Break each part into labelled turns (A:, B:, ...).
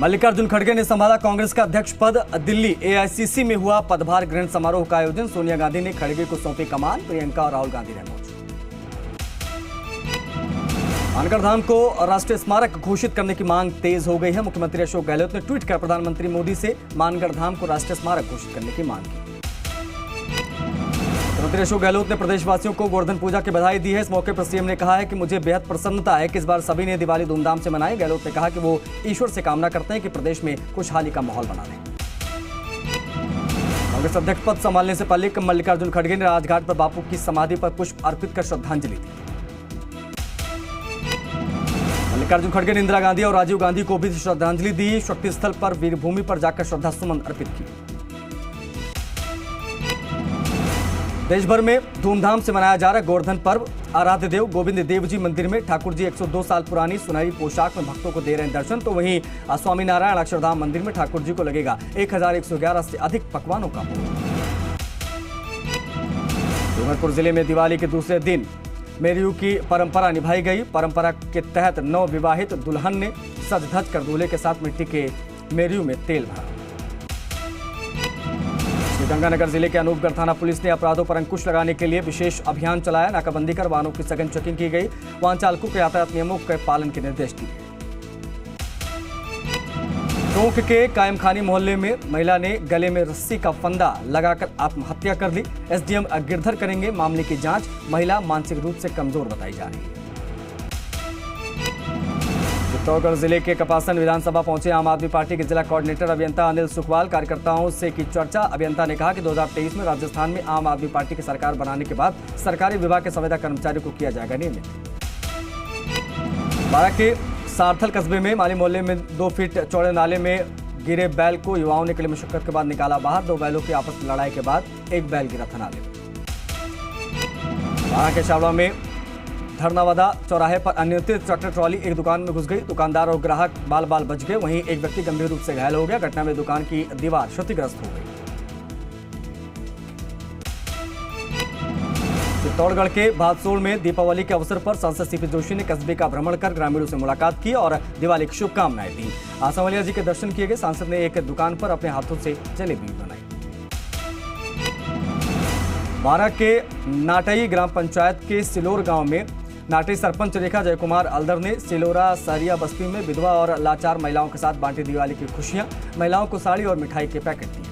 A: मल्लिकार्जुन खड़गे ने संभाला कांग्रेस का अध्यक्ष पद। दिल्ली एआईसीसी में हुआ पदभार ग्रहण समारोह का आयोजन। सोनिया गांधी ने खड़गे को सौंपी कमान। प्रियंका और राहुल गांधी रहे मौजूद। मानगढ़ धाम को राष्ट्रीय स्मारक घोषित करने की मांग तेज हो गई है। मुख्यमंत्री अशोक गहलोत ने ट्वीट कर प्रधानमंत्री मोदी से मानगढ़ धाम को राष्ट्रीय स्मारक घोषित करने की मांग की। मुख्यमंत्री अशोक गहलोत ने प्रदेशवासियों को गोवर्धन पूजा की बधाई दी है। इस मौके पर सीएम ने कहा है कि मुझे बेहद प्रसन्नता है कि इस बार सभी ने दिवाली धूमधाम से मनाई। गहलोत ने कहा कि वो ईश्वर से कामना करते हैं कि प्रदेश में खुशहाली का माहौल बना रहे। कांग्रेस अध्यक्ष पद संभालने से पहले मल्लिकार्जुन खड़गे ने राजघाट पर बापू की समाधि पर पुष्प अर्पित कर श्रद्धांजलि दी। मल्लिकार्जुन खड़गे ने इंदिरा गांधी और राजीव गांधी को भी श्रद्धांजलि दी। शक्ति स्थल पर वीरभूमि पर जाकर श्रद्धा सुमन अर्पित किए। देश भर में धूमधाम से मनाया जा रहा गोवर्धन पर्व। आराध्य देव गोविंद देव जी मंदिर में ठाकुर जी 102 साल पुरानी सुनहरी पोशाक में भक्तों को दे रहे हैं दर्शन। तो वहीं स्वामीनारायण अक्षरधाम मंदिर में ठाकुर जी को लगेगा 1111 से अधिक पकवानों का भोग। डूंगरपुर जिले में दिवाली के दूसरे दिन मेरियू की परंपरा निभाई गई। परंपरा के तहत नवविवाहित दुल्हन ने सज धज कर दूल्हे के साथ मिट्टी के मेरियू में तेल भरा। श्रीगंगानगर जिले के अनूपगढ़ थाना पुलिस ने अपराधों पर अंकुश लगाने के लिए विशेष अभियान चलाया। नाकाबंदी कर वाहनों की सघन चेकिंग की गई। वाहन चालकों को यातायात नियमों के पालन के निर्देश दिए। टोंक के कायमखानी मोहल्ले में महिला ने गले में रस्सी का फंदा लगाकर आत्महत्या कर ली। एसडीएम गिरधर करेंगे मामले की जांच। महिला मानसिक रूप से कमजोर बताई जा रही है। चित्तौड़गढ़ जिले के कपासन विधानसभा पहुंचे आम आदमी पार्टी के जिला कोऑर्डिनेटर अभियंता अनिल सुखवाल। कार्यकर्ताओं से की चर्चा। अभियंता ने कहा कि 2023 में राजस्थान में आम आदमी पार्टी की सरकार बनाने के बाद सरकारी विभाग के संविदा कर्मचारियों को किया जाएगा नियमित। बारां के सारथल कस्बे में माली मोहल्ले में 2 फीट चौड़े नाले में गिरे बैल को युवाओं ने कड़ी मशक्कत के बाद निकाला बाहर। 2 बैलों की आपस में लड़ाई के बाद एक बैल गिरा था नाले में। बारां के शावड़ा में धरनावादा चौराहे पर अनियंत्रित ट्रैक्टर ट्रॉली एक दुकान में घुस गई। दुकानदार और ग्राहक बाल बाल बच गए। वहीं एक व्यक्ति गंभीर रूप से घायल हो गया। घटना में दुकान की दीवार क्षतिग्रस्त हो गई। चित्तौड़गढ़ के भादसोड़ में दीपावली के अवसर पर सांसद सीपी जोशी ने कस्बे का भ्रमण कर ग्रामीणों से मुलाकात की और दिवाली की शुभकामनाएं दी। आसावलिया जी के दर्शन किए गए। सांसद ने एक दुकान पर अपने हाथों से जलेबी बनाई। बारां के नाटई ग्राम पंचायत के सिलोर गांव में नाटई सरपंच रेखा जयकुमार अलदर ने सिलोरा सरिया बस्ती में विधवा और लाचार महिलाओं के साथ बांटी दिवाली की खुशियां। महिलाओं को साड़ी और मिठाई के पैकेट दिए।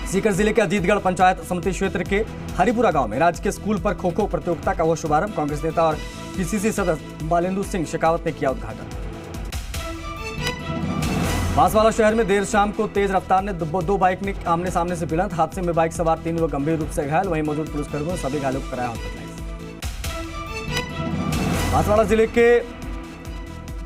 A: सीकर जिले के अजीतगढ़ पंचायत समिति क्षेत्र के हरिपुरा गांव में राजकीय स्कूल पर खो खो प्रतियोगिता का हुआ शुभारंभ। कांग्रेस नेता और पीसीसी सदस्य बालेंदु सिंह शेखावत ने किया उद्घाटन। बांसवाड़ा शहर में देर शाम को तेज रफ्तार ने 2 बाइक में आमने सामने से भिड़ंत। हादसे में बाइक सवार 3 लोग गंभीर रूप से घायल। वहीं मौजूद पुलिसकर्मियों सभी घायलों को कराया हॉस्पिटलाइज। बांसवाड़ा जिले के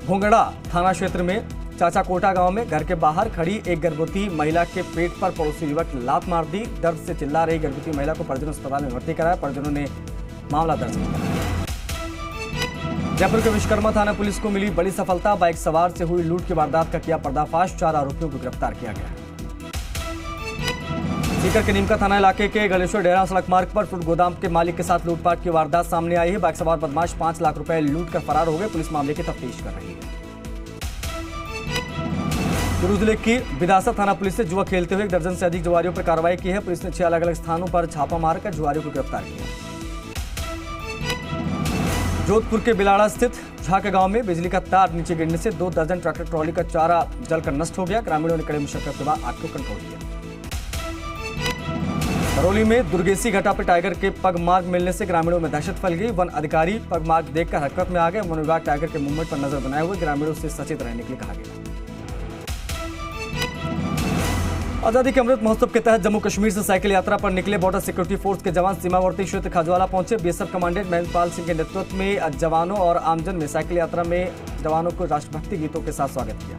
A: भोंगड़ा थाना क्षेत्र में चाचाकोटा गांव में घर के बाहर खड़ी एक गर्भवती महिला के पेट पर पड़ोसी युवक ने लात मार दी। दर्द से चिल्ला रही गर्भवती महिला को परिजनों अस्पताल में भर्ती कराया। परिजनों ने मामला दर्ज किया। जयपुर के विश्वकर्मा थाना पुलिस को मिली बड़ी सफलता। बाइक सवार से हुई लूट की वारदात का किया पर्दाफाश। 4 आरोपियों को गिरफ्तार किया गया। सीकर के नीमका थाना इलाके के गलेश्वर डेरा सड़क मार्ग पर फ्रूट गोदाम के मालिक के साथ लूटपाट की वारदात सामने आई है। बाइक सवार बदमाश 5 लाख रुपए लूट कर फरार हो गए। पुलिस मामले की तफ्तीश कर रही है। चूरू जिले की बिदासा थाना पुलिस ने जुआ खेलते हुए 1 दर्जन से अधिक जुआरियों पर कार्रवाई की है। पुलिस ने 6 अलग अलग स्थानों पर छापा मारकर जुआरियों को गिरफ्तार किया। जोधपुर के बिलाड़ा स्थित झाके गांव में बिजली का तार नीचे गिरने से 2 दर्जन ट्रैक्टर ट्रॉली का चारा जलकर नष्ट हो गया। ग्रामीणों ने कड़ी मुशक्कत के बाद आग को कंट्रोल किया। करौली में दुर्गेसी घाटा पर टाइगर के पग मार्ग मिलने से ग्रामीणों में दहशत फैल गई। वन अधिकारी पग मार्ग देखकर हरकत में आ गए। वन विभाग टाइगर के मूवमेंट पर नजर बनाए हुए ग्रामीणों से सचेत रहने के लिए कहा गया। आजादी के अमृत महोत्सव के तहत जम्मू कश्मीर से साइकिल यात्रा पर निकले बॉर्डर सिक्योरिटी फोर्स के जवान सीमावर्ती क्षेत्र खाजवाला पहुंचे। बीएसएफ कमांडेंट महेंद्रपाल सिंह के नेतृत्व में जवानों और आमजन में साइकिल यात्रा में जवानों को राष्ट्रभक्ति गीतों के साथ स्वागत किया।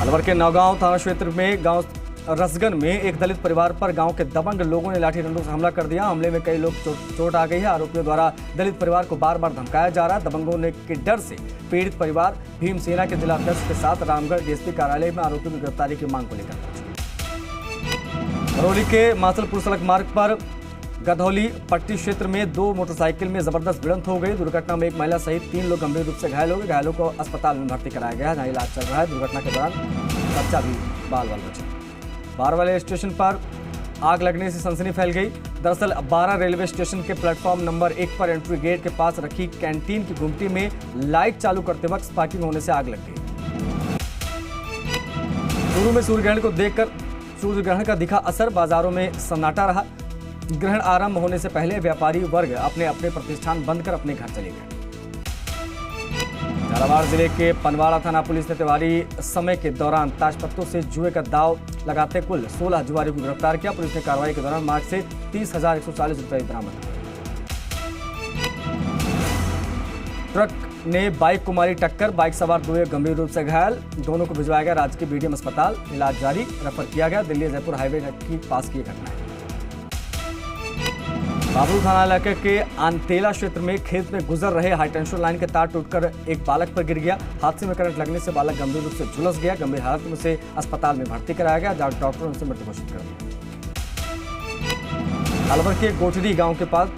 A: अलवर के नौगांव थाना क्षेत्र में गांव रसगन में एक दलित परिवार पर गांव के दबंग लोगों ने लाठी डंडों से हमला कर दिया। हमले में कई लोग चोट आ गई है। आरोपियों द्वारा दलित परिवार को बार बार धमकाया जा रहा है। दबंगों ने के डर से पीड़ित परिवार भीमसेना के जिला अध्यक्ष के साथ रामगढ़ डीएसपी कार्यालय में आरोपियों की गिरफ्तारी की मांग को लेकर पहुंचे। करौली के मासलपुर सड़क मार्ग पर गधौली पट्टी क्षेत्र में 2 मोटरसाइकिल में जबरदस्त भिड़ंत हो गई। दुर्घटना में एक महिला सहित 3 लोग गंभीर रूप से घायल हो गए। घायलों को अस्पताल में भर्ती कराया गया है, जहां इलाज चल रहा है। दुर्घटना के दौरान बच्चा भी बाल बचा। बारवाले स्टेशन पर आग लगने से सनसनी फैल गई। दरअसल 12 रेलवे स्टेशन के प्लेटफॉर्म नंबर 1 पर एंट्री गेट के पास रखी कैंटीन की गुमटी में लाइट चालू करते वक्त स्पार्किंग होने से आग लग गई। चूरू में सूर्य ग्रहण का दिखा असर, बाजारों में सन्नाटा रहा। ग्रहण आरंभ होने से पहले व्यापारी वर्ग अपने अपने प्रतिष्ठान बंद कर अपने घर चले गए। झालावाड़ जिले के पनवाड़ा थाना पुलिस ने तिवारी समय के दौरान ताशपत्तों से जुए का दांव लगाते कुल 16 जुआरियों को गिरफ्तार किया। पुलिस ने कार्रवाई के दौरान मार्ग से 30,140 रुपये बरामद किए। ट्रक ने बाइक को मारी टक्कर, बाइक सवार 2 गंभीर रूप से घायल। दोनों को भिजवाया गया राजकीय बीडीएम अस्पताल, इलाज जारी, रेफर किया गया। दिल्ली जयपुर हाईवे के पास की घटना है। बाबरू थाना इलाके के आंतेला क्षेत्र में खेत में गुजर रहे हाईटेंशन लाइन के तार टूटकर एक बालक पर गिर गया। हादसे में करंट लगने से बालक गंभीर रूप से झुलस गया। गंभीर हालत में उसे अस्पताल में भर्ती कराया गया, जहां डॉक्टरों ने उसे मृत घोषित कर दिया। अलवर के गोटरी गांव के पास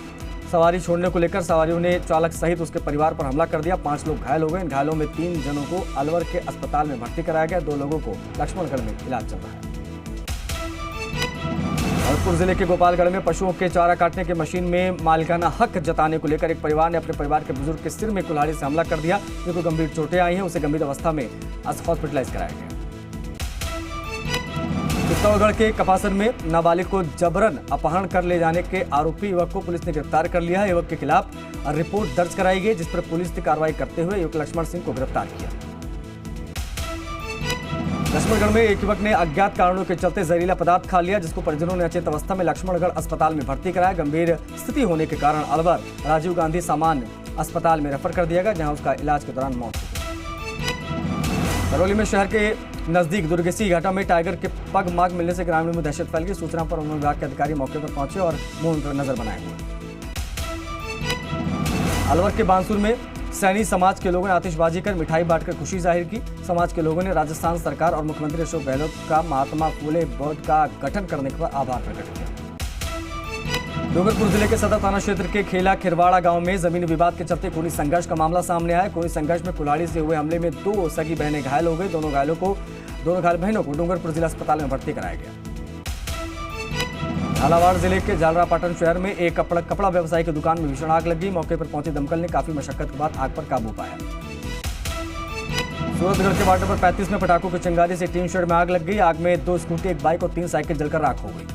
A: सवारी छोड़ने को लेकर सवारियों ने चालक सहित उसके परिवार पर हमला कर दिया। 5 लोग घायल हो गए। इन घायलों में 3 जनों को अलवर के अस्पताल में भर्ती कराया गया। 2 लोगों को लक्ष्मणगढ़ में इलाज चल रहा है। भरतपुर जिले के गोपालगढ़ में पशुओं के चारा काटने की मशीन में मालिकाना हक जताने को लेकर एक परिवार ने अपने परिवार के बुजुर्ग के सिर में कुल्हाड़ी से हमला कर दिया, जिसको गंभीर चोटें आई हैं। उसे गंभीर अवस्था में हॉस्पिटलाइज कराया गया। चित्तौड़गढ़ के कपासन में नाबालिग को जबरन अपहरण कर ले जाने के आरोपी युवक को पुलिस ने गिरफ्तार कर लिया है। युवक के खिलाफ रिपोर्ट दर्ज कराई गई, जिस पर पुलिस ने कार्रवाई करते हुए युवक लक्ष्मण सिंह को गिरफ्तार किया। लक्ष्मणगढ़ में एक युवक ने अज्ञात कारणों के चलते जहरीला पदार्थ खा लिया, जिसको परिजनों ने अचेत अवस्था में लक्ष्मणगढ़ अस्पताल में भर्ती कराया। गंभीर स्थिति होने के कारण अलवर राजीव गांधी सामान्य अस्पताल में रेफर कर दिया गया, जहां उसका इलाज के दौरान मौत हो गई। करौली में शहर के नजदीक दुर्गेसी घाटा में टाइगर के पग माग मिलने से ग्रामीणों में दहशत फैल गई। सूचना पर वन विभाग के अधिकारी मौके पर पहुंचे और मुंह पर नजर बनाए हुए। अलवर के बांसुर में सैनी समाज के लोगों ने आतिशबाजी कर मिठाई बांटकर खुशी जाहिर की। समाज के लोगों ने राजस्थान सरकार और मुख्यमंत्री अशोक गहलोत का महात्मा फूले बोर्ड का गठन करने पर आभार प्रकट किया। डूंगरपुर जिले के सदर थाना क्षेत्र के खेला खिरवाड़ा गांव में जमीनी विवाद के चलते खूनी संघर्ष का मामला सामने आया। खूनी संघर्ष में कुल्हाड़ी से हुए हमले में 2 सगी बहनें घायल हो गई। दोनों घायल बहनों को डूंगरपुर जिला अस्पताल में भर्ती कराया गया। झालावाड़ जिले के झालरापाटन शहर में एक कपड़ा व्यवसायी की दुकान में भीषण आग लगी। मौके पर पहुंची दमकल ने काफी मशक्कत के बाद आग पर काबू पाया। सूरतगढ़ के वार्ड नंबर 35 में पटाखों की चिंगारी से टीन शेड में आग लग गई। आग में 2 स्कूटी, 1 बाइक और 3 साइकिल जलकर राख हो गई।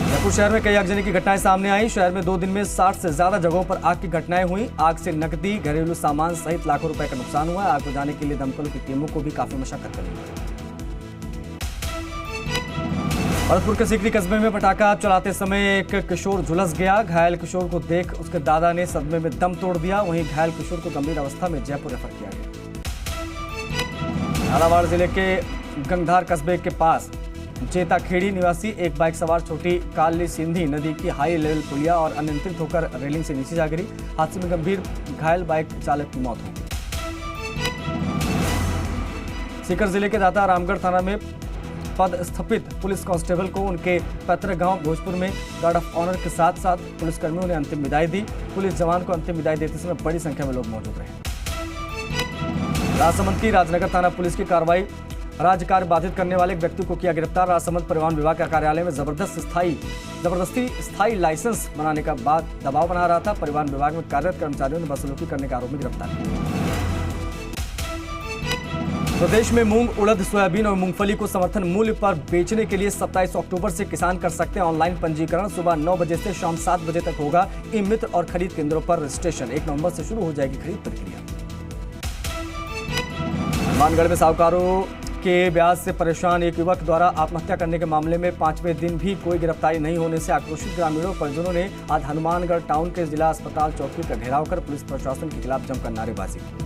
A: जयपुर शहर में कई आगजनी की घटनाएं सामने आई। शहर में 2 दिन में 60 से ज्यादा जगहों पर आग की घटनाएं हुई। आग से नकदी, घरेलू सामान सहित लाखों रुपए का नुकसान हुआ। आग बुझाने के लिए दमकल की टीमों को भी काफी मशक्कत करनी पड़ी। भरतपुर के सीकरी कस्बे में पटाखा चलाते समय एक किशोर झुलस गया। घायल किशोर को देख उसके दादा ने सदमे में दम तोड़ दिया। वहीं घायल किशोर को गंभीर अवस्था में जयपुर रेफर किया गया। झालावाड़ जिले के गंगधार कस्बे के पास जेताखेड़ी निवासी एक बाइक सवार छोटी काली सिंधी नदी की हाई लेवल पुलिया और अनियंत्रित होकर रेलिंग से नीचे जा गिरी। हादसे में गंभीर घायल बाइक चालक की मौत हो गई। सीकर जिले के दाता रामगढ़ थाना में पदस्थापित पुलिस कांस्टेबल को उनके पैतृक गांव भोजपुर में गार्ड ऑफ ऑनर के साथ साथ पुलिसकर्मियों ने अंतिम विदाई दी। पुलिस जवान को अंतिम विदाई देते समय बड़ी संख्या में लोग मौजूद रहे। राजसमंद की राजनगर थाना पुलिस की कार्रवाई, राज्य कार्य बाधित करने वाले एक व्यक्ति को किया गिरफ्तार। राजसमंद परिवहन विभाग के कार्यालय में जबरदस्ती स्थायी लाइसेंस बनाने का बाद दबाव बना रहा था। परिवहन विभाग में कार्यरत कर्मचारियों ने बदसलूकी करने के आरोप में गिरफ्तार किया। प्रदेश में मूंग, उड़द, सोयाबीन और मूंगफली को समर्थन मूल्य पर बेचने के लिए 27 अक्टूबर से किसान कर सकते हैं ऑनलाइन पंजीकरण। सुबह 9 बजे से शाम 7 बजे तक होगा ई मित्र और खरीद केंद्रों पर रजिस्ट्रेशन। 1 नवंबर से शुरू हो जाएगी खरीद प्रक्रिया। हनुमानगढ़ में साहूकारों के ब्याज से परेशान एक युवक द्वारा आत्महत्या करने के मामले में 5वें दिन भी कोई गिरफ्तारी नहीं होने से आक्रोशित ग्रामीणों और परिजनों ने आज हनुमानगढ़ टाउन के जिला अस्पताल चौकी का घेराव कर पुलिस प्रशासन के खिलाफ जमकर नारेबाजी की।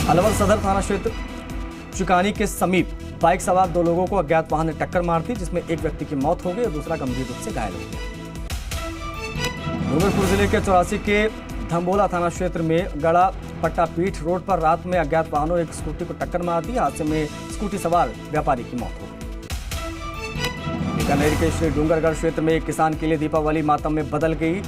A: अलवर सदर थाना क्षेत्र चिकानी के समीप बाइक सवार 2 लोगों को अज्ञात वाहन ने टक्कर मार दी, जिसमें एक व्यक्ति की मौत हो गई और दूसरा गंभीर रूप से घायल हो गया। डूंगरपुर जिले के 84 के धम्बोला थाना क्षेत्र में गड़ा पट्टापीठ रोड पर रात में अज्ञात वाहनों ने एक स्कूटी को टक्कर मार दी। हादसे में स्कूटी सवार व्यापारी की मौत हो गई। कनेर के श्री डूंगरगढ़ क्षेत्र में एक किसान के लिए दीपावली मातम में बदल गई।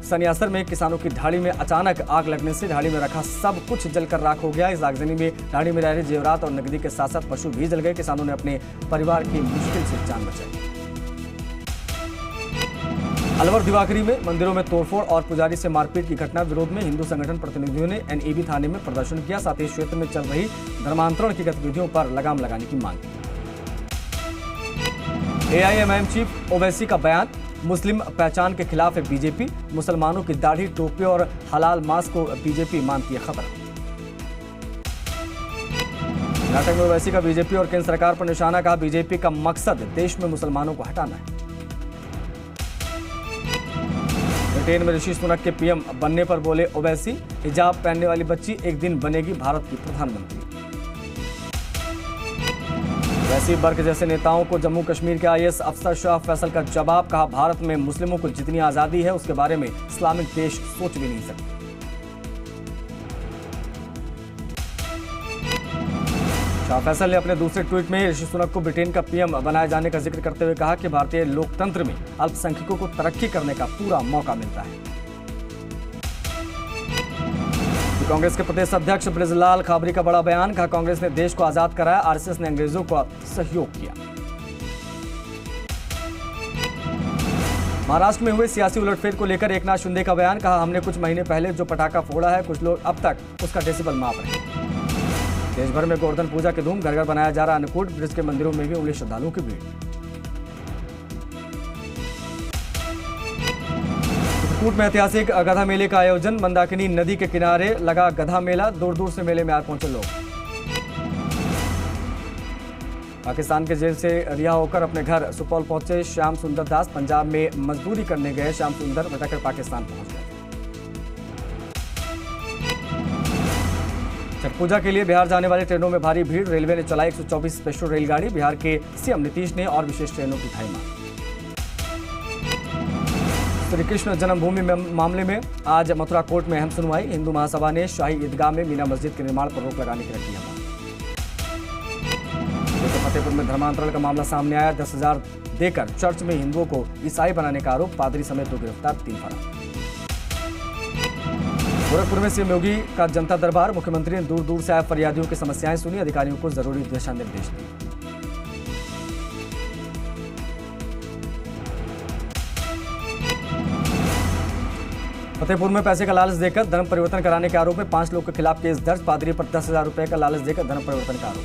A: सन्यासर में किसानों की ढाड़ी में अचानक आग लगने से ढाड़ी में रखा सब कुछ जलकर राख हो गया। इस आगजनी में ढाड़ी में रह रहे जेवरात और नकदी के साथ साथ पशु भी जल गए। किसानों ने अपने परिवार की मुश्किल से जान बचाई। अलवर दिवाकरी में मंदिरों में तोड़फोड़ और पुजारी से मारपीट की घटना विरोध में हिंदू संगठन प्रतिनिधियों ने एनईबी थाने में प्रदर्शन किया। साथ ही क्षेत्र में चल रही धर्मांतरण की गतिविधियों पर लगाम लगाने की मांग की। एआईएमआईएम चीफ ओवैसी का बयान, मुस्लिम पहचान के खिलाफ है बीजेपी। मुसलमानों की दाढ़ी, टोपी और हलाल मांस को बीजेपी मानती है खतरा। कर्नाटक में ओवैसी का बीजेपी और केंद्र सरकार पर निशाना, कहा बीजेपी का मकसद देश में मुसलमानों को हटाना है। ब्रिटेन में ऋषि सुनक के पीएम बनने पर बोले ओवैसी, हिजाब पहनने वाली बच्ची एक दिन बनेगी भारत की प्रधानमंत्री। वैसी बर्क जैसे नेताओं को जम्मू कश्मीर के आईएएस अफसर शाह फैसल का जवाब, कहा भारत में मुस्लिमों को जितनी आजादी है उसके बारे में इस्लामिक देश सोच भी नहीं सकते। शाह फैसल ने अपने दूसरे ट्वीट में ऋषि सुनक को ब्रिटेन का पीएम बनाए जाने का जिक्र करते हुए कहा कि भारतीय लोकतंत्र में अल्पसंख्यकों को तरक्की करने का पूरा मौका मिलता है। कांग्रेस के प्रदेश अध्यक्ष ब्रजलाल खाबरी का बड़ा बयान, कहा कांग्रेस ने देश को आजाद कराया, आरएसएस ने अंग्रेजों को सहयोग किया। महाराष्ट्र में हुए सियासी उलटफेर को लेकर एकनाथ शिंदे का बयान, कहा हमने कुछ महीने पहले जो पटाखा फोड़ा है कुछ लोग अब तक उसका डेसिबल माप रहे हैं। देश भर में गोवर्धन पूजा की धूम, घर घर बनाया जा रहा अन्नकूट, ब्रज के मंदिरों में भी उमड़ी श्रद्धालुओं की भीड़। चित्रकूट में ऐतिहासिक गधा मेले का आयोजन, मंदाकिनी नदी के किनारे लगा गधा मेला, दूर दूर से मेले में आ पहुंचे लोग। पाकिस्तान के जेल से रिहा होकर अपने घर सुपौल पहुंचे श्याम सुंदर दास। पंजाब में मजदूरी करने गए श्याम सुंदर भटककर पाकिस्तान पहुंच गए। छठ पूजा के लिए बिहार जाने वाली ट्रेनों में भारी भीड़, रेलवे ने चलाई 124 स्पेशल रेलगाड़ी। बिहार के सीएम नीतीश ने और विशेष ट्रेनों की उठाई मांग। श्री कृष्ण जन्मभूमि मामले में आज मथुरा कोर्ट में अहम सुनवाई। हिंदू महासभा ने शाही ईदगाह में मीना मस्जिद के निर्माण पर रोक लगाने की रखी है मांग। फतेहपुर में धर्मांतरण का मामला सामने आया। 10,000 देकर चर्च में हिंदुओं को ईसाई बनाने का आरोप, पादरी समेत 2 गिरफ्तार, 3 फरार। गोरखपुर में सीएम योगी का जनता दरबार, मुख्यमंत्री ने दूर दूर से आए फरियादियों की समस्याएं सुनी, अधिकारियों को जरूरी दिशा निर्देश दिए। फतेहपुर में पैसे का लालच देकर धर्म परिवर्तन कराने के आरोप में 5 लोगों के खिलाफ केस दर्ज, पादरी पर 10,000 रुपए का लालच देकर धर्म परिवर्तन का आरोप।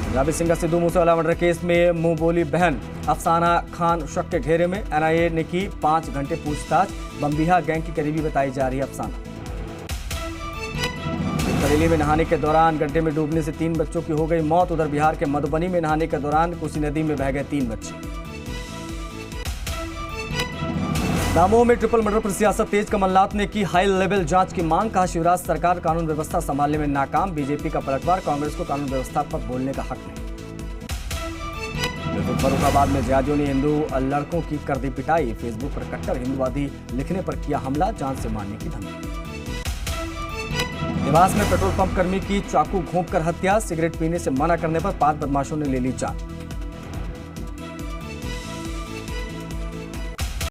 A: Punjabi singer Sidhu Moosewala murder case में मुंह बोली बहन अफसाना खान शक के घेरे में, एनआईए ने की 5 घंटे पूछताछ। बम्बिहा गैंग की करीबी बताई जा रही है अफसाना। बरेली में नहाने के दौरान गड्ढे में डूबने से 3 बच्चों की हो गई मौत। उधर बिहार के मधुबनी में नहाने के दौरान कोसी नदी में बह गए 3 बच्चे। दामोह में ट्रिपल मर्डर पर सियासत तेज, कमलनाथ ने की हाई लेवल जांच की मांग, कहा शिवराज सरकार कानून व्यवस्था संभालने में नाकाम। बीजेपी का पलटवार, कांग्रेस को कानून व्यवस्था पर बोलने का हक नहीं। फर्रुखाबाद में जिहादियों ने हिंदू लड़कों की कर दी पिटाई, फेसबुक पर कट्टर हिंदुवादी लिखने पर किया हमला, जान से मारने की धमकी। देवास में पेट्रोल पंप कर्मी की चाकू घोंपकर हत्या, सिगरेट पीने से मना करने पर 5 बदमाशों ने ले ली जान।